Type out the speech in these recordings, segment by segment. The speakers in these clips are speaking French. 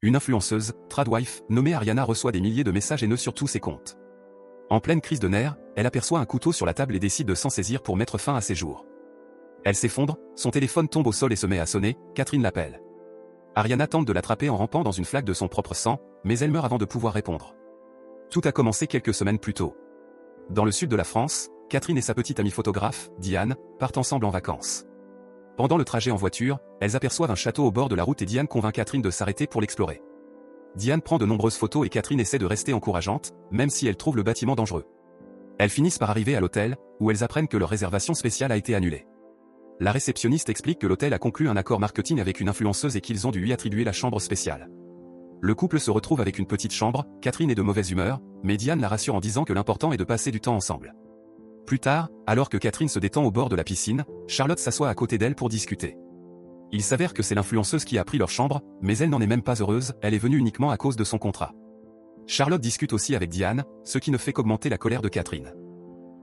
Une influenceuse, Tradwife, nommée Ariana reçoit des milliers de messages haineux sur tous ses comptes. En pleine crise de nerfs, elle aperçoit un couteau sur la table et décide de s'en saisir pour mettre fin à ses jours. Elle s'effondre, son téléphone tombe au sol et se met à sonner, Catherine l'appelle. Ariana tente de l'attraper en rampant dans une flaque de son propre sang, mais elle meurt avant de pouvoir répondre. Tout a commencé quelques semaines plus tôt. Dans le sud de la France, Catherine et sa petite amie photographe, Diane, partent ensemble en vacances. Pendant le trajet en voiture, elles aperçoivent un château au bord de la route et Diane convainc Catherine de s'arrêter pour l'explorer. Diane prend de nombreuses photos et Catherine essaie de rester encourageante, même si elle trouve le bâtiment dangereux. Elles finissent par arriver à l'hôtel, où elles apprennent que leur réservation spéciale a été annulée. La réceptionniste explique que l'hôtel a conclu un accord marketing avec une influenceuse et qu'ils ont dû lui attribuer la chambre spéciale. Le couple se retrouve avec une petite chambre, Catherine est de mauvaise humeur, mais Diane la rassure en disant que l'important est de passer du temps ensemble. Plus tard, alors que Catherine se détend au bord de la piscine, Charlotte s'assoit à côté d'elle pour discuter. Il s'avère que c'est l'influenceuse qui a pris leur chambre, mais elle n'en est même pas heureuse, elle est venue uniquement à cause de son contrat. Charlotte discute aussi avec Diane, ce qui ne fait qu'augmenter la colère de Catherine.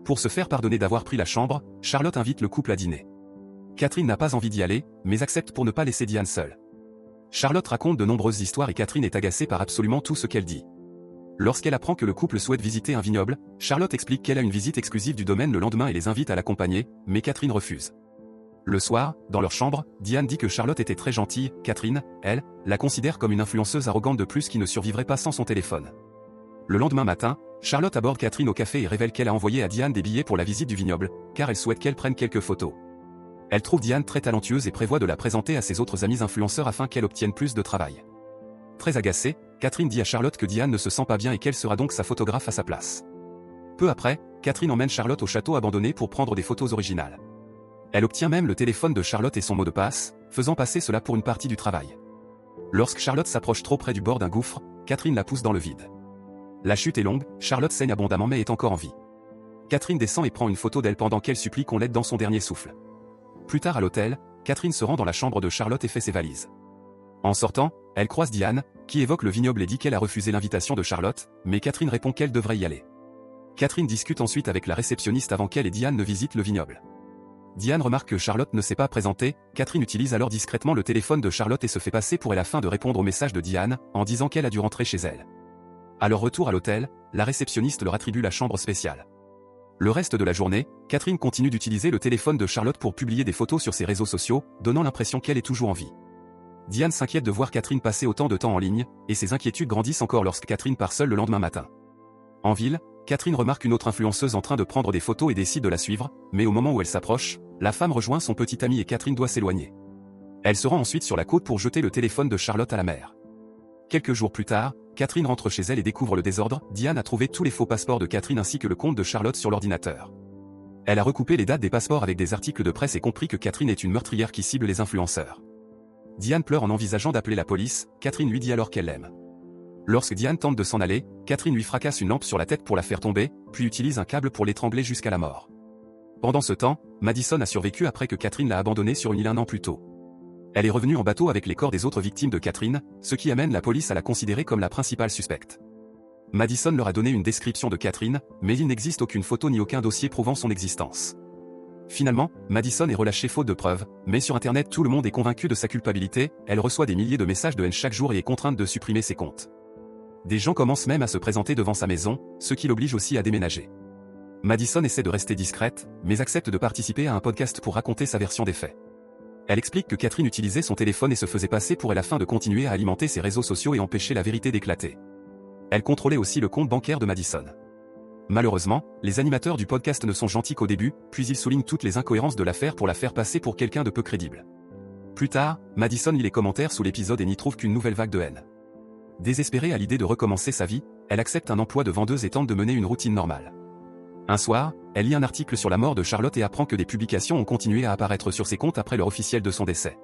Pour se faire pardonner d'avoir pris la chambre, Charlotte invite le couple à dîner. Catherine n'a pas envie d'y aller, mais accepte pour ne pas laisser Diane seule. Charlotte raconte de nombreuses histoires et Catherine est agacée par absolument tout ce qu'elle dit. Lorsqu'elle apprend que le couple souhaite visiter un vignoble, Charlotte explique qu'elle a une visite exclusive du domaine le lendemain et les invite à l'accompagner, mais Catherine refuse. Le soir, dans leur chambre, Diane dit que Charlotte était très gentille, Catherine, elle, la considère comme une influenceuse arrogante de plus qui ne survivrait pas sans son téléphone. Le lendemain matin, Charlotte aborde Catherine au café et révèle qu'elle a envoyé à Diane des billets pour la visite du vignoble, car elle souhaite qu'elle prenne quelques photos. Elle trouve Diane très talentueuse et prévoit de la présenter à ses autres amis influenceurs afin qu'elle obtienne plus de travail. Très agacée, Catherine dit à Charlotte que Diane ne se sent pas bien et qu'elle sera donc sa photographe à sa place. Peu après, Catherine emmène Charlotte au château abandonné pour prendre des photos originales. Elle obtient même le téléphone de Charlotte et son mot de passe, faisant passer cela pour une partie du travail. Lorsque Charlotte s'approche trop près du bord d'un gouffre, Catherine la pousse dans le vide. La chute est longue, Charlotte saigne abondamment mais est encore en vie. Catherine descend et prend une photo d'elle pendant qu'elle supplie qu'on l'aide dans son dernier souffle. Plus tard à l'hôtel, Catherine se rend dans la chambre de Charlotte et fait ses valises. En sortant, elle croise Diane, qui évoque le vignoble et dit qu'elle a refusé l'invitation de Charlotte, mais Catherine répond qu'elle devrait y aller. Catherine discute ensuite avec la réceptionniste avant qu'elle et Diane ne visitent le vignoble. Diane remarque que Charlotte ne s'est pas présentée, Catherine utilise alors discrètement le téléphone de Charlotte et se fait passer pour elle afin de répondre au message de Diane, en disant qu'elle a dû rentrer chez elle. À leur retour à l'hôtel, la réceptionniste leur attribue la chambre spéciale. Le reste de la journée, Catherine continue d'utiliser le téléphone de Charlotte pour publier des photos sur ses réseaux sociaux, donnant l'impression qu'elle est toujours en vie. Diane s'inquiète de voir Catherine passer autant de temps en ligne, et ses inquiétudes grandissent encore lorsque Catherine part seule le lendemain matin. En ville, Catherine remarque une autre influenceuse en train de prendre des photos et décide de la suivre, mais au moment où elle s'approche, la femme rejoint son petit ami et Catherine doit s'éloigner. Elle se rend ensuite sur la côte pour jeter le téléphone de Charlotte à la mer. Quelques jours plus tard, Catherine rentre chez elle et découvre le désordre. Diane a trouvé tous les faux passeports de Catherine ainsi que le compte de Charlotte sur l'ordinateur. Elle a recoupé les dates des passeports avec des articles de presse et compris que Catherine est une meurtrière qui cible les influenceurs. Diane pleure en envisageant d'appeler la police, Catherine lui dit alors qu'elle l'aime. Lorsque Diane tente de s'en aller, Catherine lui fracasse une lampe sur la tête pour la faire tomber, puis utilise un câble pour l'étrangler jusqu'à la mort. Pendant ce temps, Madison a survécu après que Catherine l'a abandonnée sur une île un an plus tôt. Elle est revenue en bateau avec les corps des autres victimes de Catherine, ce qui amène la police à la considérer comme la principale suspecte. Madison leur a donné une description de Catherine, mais il n'existe aucune photo ni aucun dossier prouvant son existence. Finalement, Madison est relâchée faute de preuves, mais sur internet tout le monde est convaincu de sa culpabilité, elle reçoit des milliers de messages de haine chaque jour et est contrainte de supprimer ses comptes. Des gens commencent même à se présenter devant sa maison, ce qui l'oblige aussi à déménager. Madison essaie de rester discrète, mais accepte de participer à un podcast pour raconter sa version des faits. Elle explique que Catherine utilisait son téléphone et se faisait passer pour elle afin de continuer à alimenter ses réseaux sociaux et empêcher la vérité d'éclater. Elle contrôlait aussi le compte bancaire de Madison. Malheureusement, les animateurs du podcast ne sont gentils qu'au début, puis ils soulignent toutes les incohérences de l'affaire pour la faire passer pour quelqu'un de peu crédible. Plus tard, Madison lit les commentaires sous l'épisode et n'y trouve qu'une nouvelle vague de haine. Désespérée à l'idée de recommencer sa vie, elle accepte un emploi de vendeuse et tente de mener une routine normale. Un soir, elle lit un article sur la mort de Charlotte et apprend que des publications ont continué à apparaître sur ses comptes après l'heure officielle de son décès.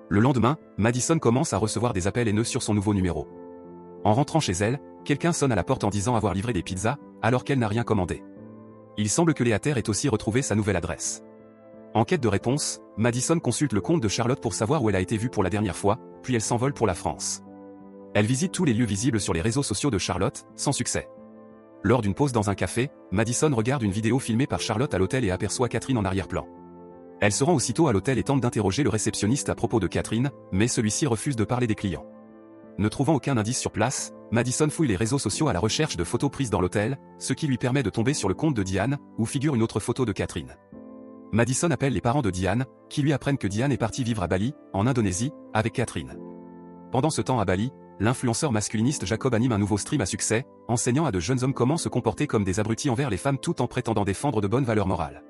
Le lendemain, Madison commence à recevoir des appels haineux sur son nouveau numéro. En rentrant chez elle, quelqu'un sonne à la porte en disant avoir livré des pizzas, alors qu'elle n'a rien commandé. Il semble que Léa Terre ait aussi retrouvé sa nouvelle adresse. En quête de réponse, Madison consulte le compte de Charlotte pour savoir où elle a été vue pour la dernière fois, puis elle s'envole pour la France. Elle visite tous les lieux visibles sur les réseaux sociaux de Charlotte, sans succès. Lors d'une pause dans un café, Madison regarde une vidéo filmée par Charlotte à l'hôtel et aperçoit Catherine en arrière-plan. Elle se rend aussitôt à l'hôtel et tente d'interroger le réceptionniste à propos de Catherine, mais celui-ci refuse de parler des clients. Ne trouvant aucun indice sur place, Madison fouille les réseaux sociaux à la recherche de photos prises dans l'hôtel, ce qui lui permet de tomber sur le compte de Diane, où figure une autre photo de Catherine. Madison appelle les parents de Diane, qui lui apprennent que Diane est partie vivre à Bali, en Indonésie, avec Catherine. Pendant ce temps à Bali, l'influenceur masculiniste Jacob anime un nouveau stream à succès, enseignant à de jeunes hommes comment se comporter comme des abrutis envers les femmes tout en prétendant défendre de bonnes valeurs morales.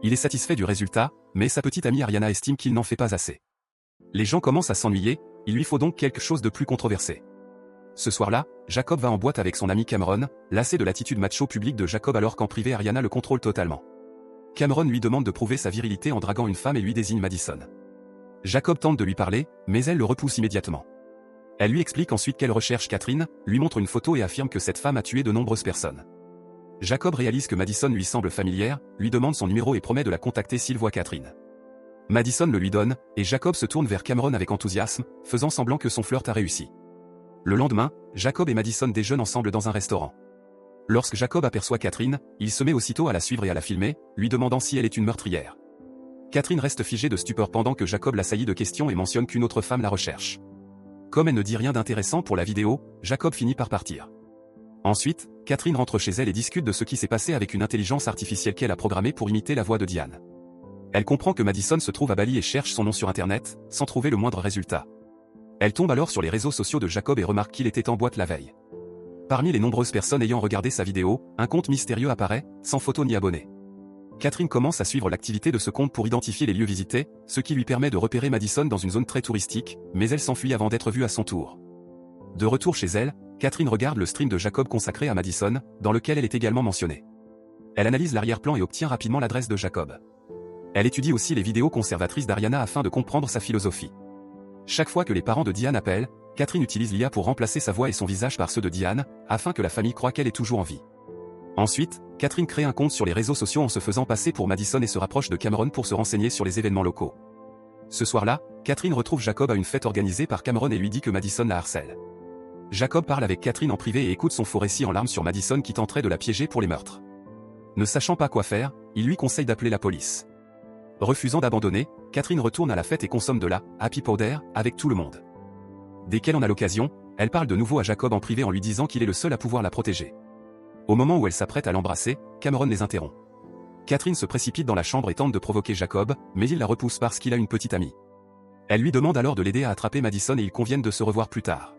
Il est satisfait du résultat, mais sa petite amie Ariana estime qu'il n'en fait pas assez. Les gens commencent à s'ennuyer, il lui faut donc quelque chose de plus controversé. Ce soir-là, Jacob va en boîte avec son ami Cameron, lassé de l'attitude macho publique de Jacob alors qu'en privé Ariana le contrôle totalement. Cameron lui demande de prouver sa virilité en draguant une femme et lui désigne Madison. Jacob tente de lui parler, mais elle le repousse immédiatement. Elle lui explique ensuite qu'elle recherche Catherine, lui montre une photo et affirme que cette femme a tué de nombreuses personnes. Jacob réalise que Madison lui semble familière, lui demande son numéro et promet de la contacter s'il voit Catherine. Madison le lui donne, et Jacob se tourne vers Cameron avec enthousiasme, faisant semblant que son flirt a réussi. Le lendemain, Jacob et Madison déjeunent ensemble dans un restaurant. Lorsque Jacob aperçoit Catherine, il se met aussitôt à la suivre et à la filmer, lui demandant si elle est une meurtrière. Catherine reste figée de stupeur pendant que Jacob l'assaillit de questions et mentionne qu'une autre femme la recherche. Comme elle ne dit rien d'intéressant pour la vidéo, Jacob finit par partir. Ensuite, Catherine rentre chez elle et discute de ce qui s'est passé avec une intelligence artificielle qu'elle a programmée pour imiter la voix de Diane. Elle comprend que Madison se trouve à Bali et cherche son nom sur internet, sans trouver le moindre résultat. Elle tombe alors sur les réseaux sociaux de Jacob et remarque qu'il était en boîte la veille. Parmi les nombreuses personnes ayant regardé sa vidéo, un compte mystérieux apparaît, sans photo ni abonné. Catherine commence à suivre l'activité de ce compte pour identifier les lieux visités, ce qui lui permet de repérer Madison dans une zone très touristique, mais elle s'enfuit avant d'être vue à son tour. De retour chez elle, Catherine regarde le stream de Jacob consacré à Madison, dans lequel elle est également mentionnée. Elle analyse l'arrière-plan et obtient rapidement l'adresse de Jacob. Elle étudie aussi les vidéos conservatrices d'Ariana afin de comprendre sa philosophie. Chaque fois que les parents de Diane appellent, Catherine utilise l'IA pour remplacer sa voix et son visage par ceux de Diane, afin que la famille croie qu'elle est toujours en vie. Ensuite, Catherine crée un compte sur les réseaux sociaux en se faisant passer pour Madison et se rapproche de Cameron pour se renseigner sur les événements locaux. Ce soir-là, Catherine retrouve Jacob à une fête organisée par Cameron et lui dit que Madison la harcèle. Jacob parle avec Catherine en privé et écoute son faux récit en larmes sur Madison qui tenterait de la piéger pour les meurtres. Ne sachant pas quoi faire, il lui conseille d'appeler la police. Refusant d'abandonner, Catherine retourne à la fête et consomme de la « happy powder » avec tout le monde. Dès qu'elle en a l'occasion, elle parle de nouveau à Jacob en privé en lui disant qu'il est le seul à pouvoir la protéger. Au moment où elle s'apprête à l'embrasser, Cameron les interrompt. Catherine se précipite dans la chambre et tente de provoquer Jacob, mais il la repousse parce qu'il a une petite amie. Elle lui demande alors de l'aider à attraper Madison et ils conviennent de se revoir plus tard.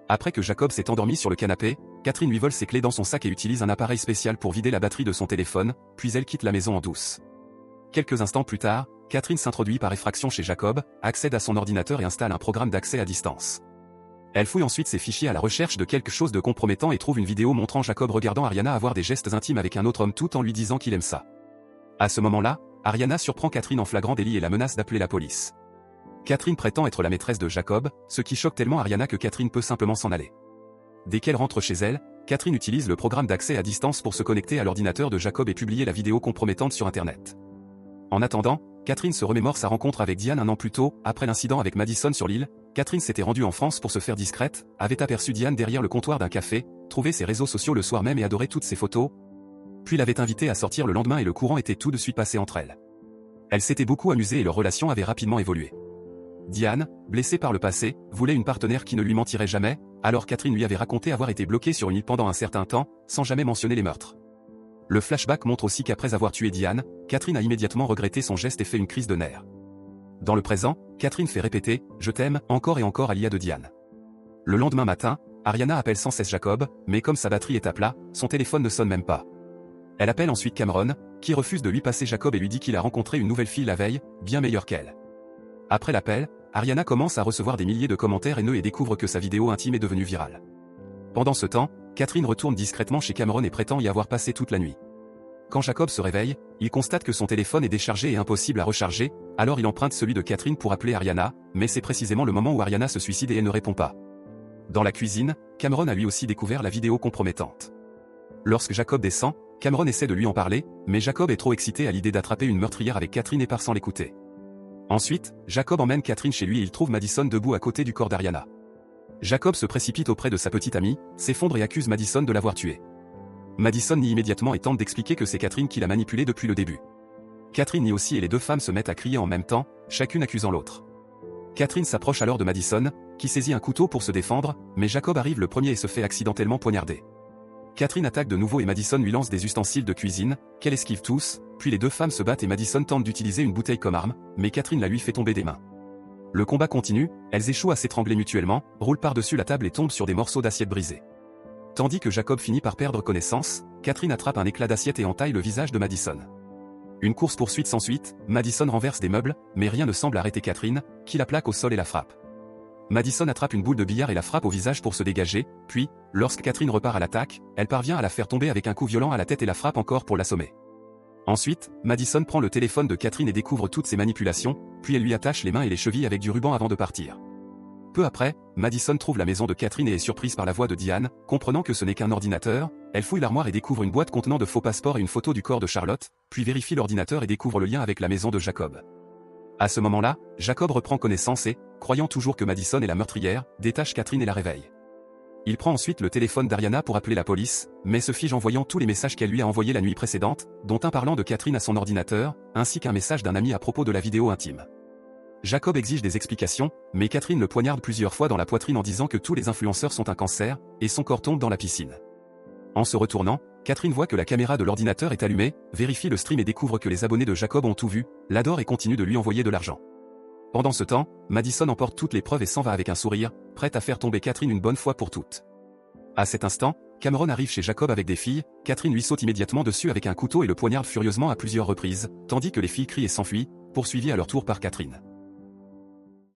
Après que Jacob s'est endormi sur le canapé, Catherine lui vole ses clés dans son sac et utilise un appareil spécial pour vider la batterie de son téléphone, puis elle quitte la maison en douce. Quelques instants plus tard, Catherine s'introduit par effraction chez Jacob, accède à son ordinateur et installe un programme d'accès à distance. Elle fouille ensuite ses fichiers à la recherche de quelque chose de compromettant et trouve une vidéo montrant Jacob regardant Ariana avoir des gestes intimes avec un autre homme tout en lui disant qu'il aime ça. À ce moment-là, Ariana surprend Catherine en flagrant délit et la menace d'appeler la police. Catherine prétend être la maîtresse de Jacob, ce qui choque tellement Ariana que Catherine peut simplement s'en aller. Dès qu'elle rentre chez elle, Catherine utilise le programme d'accès à distance pour se connecter à l'ordinateur de Jacob et publier la vidéo compromettante sur internet. En attendant, Catherine se remémore sa rencontre avec Diane un an plus tôt, après l'incident avec Madison sur l'île. Catherine s'était rendue en France pour se faire discrète, avait aperçu Diane derrière le comptoir d'un café, trouvé ses réseaux sociaux le soir même et adoré toutes ses photos, puis l'avait invitée à sortir le lendemain et le courant était tout de suite passé entre elles. Elles s'étaient beaucoup amusées et leur relation avait rapidement évolué. Diane, blessée par le passé, voulait une partenaire qui ne lui mentirait jamais, alors Catherine lui avait raconté avoir été bloquée sur une île pendant un certain temps, sans jamais mentionner les meurtres. Le flashback montre aussi qu'après avoir tué Diane, Catherine a immédiatement regretté son geste et fait une crise de nerfs. Dans le présent, Catherine fait répéter « Je t'aime » encore et encore à l'IA de Diane. Le lendemain matin, Ariana appelle sans cesse Jacob, mais comme sa batterie est à plat, son téléphone ne sonne même pas. Elle appelle ensuite Cameron, qui refuse de lui passer Jacob et lui dit qu'il a rencontré une nouvelle fille la veille, bien meilleure qu'elle. Après l'appel, Ariana commence à recevoir des milliers de commentaires haineux et découvre que sa vidéo intime est devenue virale. Pendant ce temps, Catherine retourne discrètement chez Cameron et prétend y avoir passé toute la nuit. Quand Jacob se réveille, il constate que son téléphone est déchargé et impossible à recharger, alors il emprunte celui de Catherine pour appeler Ariana, mais c'est précisément le moment où Ariana se suicide et elle ne répond pas. Dans la cuisine, Cameron a lui aussi découvert la vidéo compromettante. Lorsque Jacob descend, Cameron essaie de lui en parler, mais Jacob est trop excité à l'idée d'attraper une meurtrière avec Catherine et part sans l'écouter. Ensuite, Jacob emmène Catherine chez lui et il trouve Madison debout à côté du corps d'Ariana. Jacob se précipite auprès de sa petite amie, s'effondre et accuse Madison de l'avoir tuée. Madison nie immédiatement et tente d'expliquer que c'est Catherine qui l'a manipulée depuis le début. Catherine nie aussi et les deux femmes se mettent à crier en même temps, chacune accusant l'autre. Catherine s'approche alors de Madison, qui saisit un couteau pour se défendre, mais Jacob arrive le premier et se fait accidentellement poignarder. Catherine attaque de nouveau et Madison lui lance des ustensiles de cuisine, qu'elle esquive tous, puis les deux femmes se battent et Madison tente d'utiliser une bouteille comme arme, mais Catherine la lui fait tomber des mains. Le combat continue, elles échouent à s'étrangler mutuellement, roulent par-dessus la table et tombent sur des morceaux d'assiette brisés. Tandis que Jacob finit par perdre connaissance, Catherine attrape un éclat d'assiette et entaille le visage de Madison. Une course-poursuite s'ensuit, Madison renverse des meubles, mais rien ne semble arrêter Catherine, qui la plaque au sol et la frappe. Madison attrape une boule de billard et la frappe au visage pour se dégager, puis, lorsque Catherine repart à l'attaque, elle parvient à la faire tomber avec un coup violent à la tête et la frappe encore pour l'assommer. Ensuite, Madison prend le téléphone de Catherine et découvre toutes ses manipulations, puis elle lui attache les mains et les chevilles avec du ruban avant de partir. Peu après, Madison trouve la maison de Catherine et est surprise par la voix de Diane, comprenant que ce n'est qu'un ordinateur, elle fouille l'armoire et découvre une boîte contenant de faux passeports et une photo du corps de Charlotte, puis vérifie l'ordinateur et découvre le lien avec la maison de Jacob. À ce moment-là, Jacob reprend connaissance et, croyant toujours que Madison est la meurtrière, détache Catherine et la réveille. Il prend ensuite le téléphone d'Ariana pour appeler la police, mais se fige en voyant tous les messages qu'elle lui a envoyés la nuit précédente, dont un parlant de Catherine à son ordinateur, ainsi qu'un message d'un ami à propos de la vidéo intime. Jacob exige des explications, mais Catherine le poignarde plusieurs fois dans la poitrine en disant que tous les influenceurs sont un cancer, et son corps tombe dans la piscine. En se retournant, Catherine voit que la caméra de l'ordinateur est allumée, vérifie le stream et découvre que les abonnés de Jacob ont tout vu, l'adorent et continuent de lui envoyer de l'argent. Pendant ce temps, Madison emporte toutes les preuves et s'en va avec un sourire, prête à faire tomber Catherine une bonne fois pour toutes. À cet instant, Cameron arrive chez Jacob avec des filles, Catherine lui saute immédiatement dessus avec un couteau et le poignarde furieusement à plusieurs reprises, tandis que les filles crient et s'enfuient, poursuivies à leur tour par Catherine.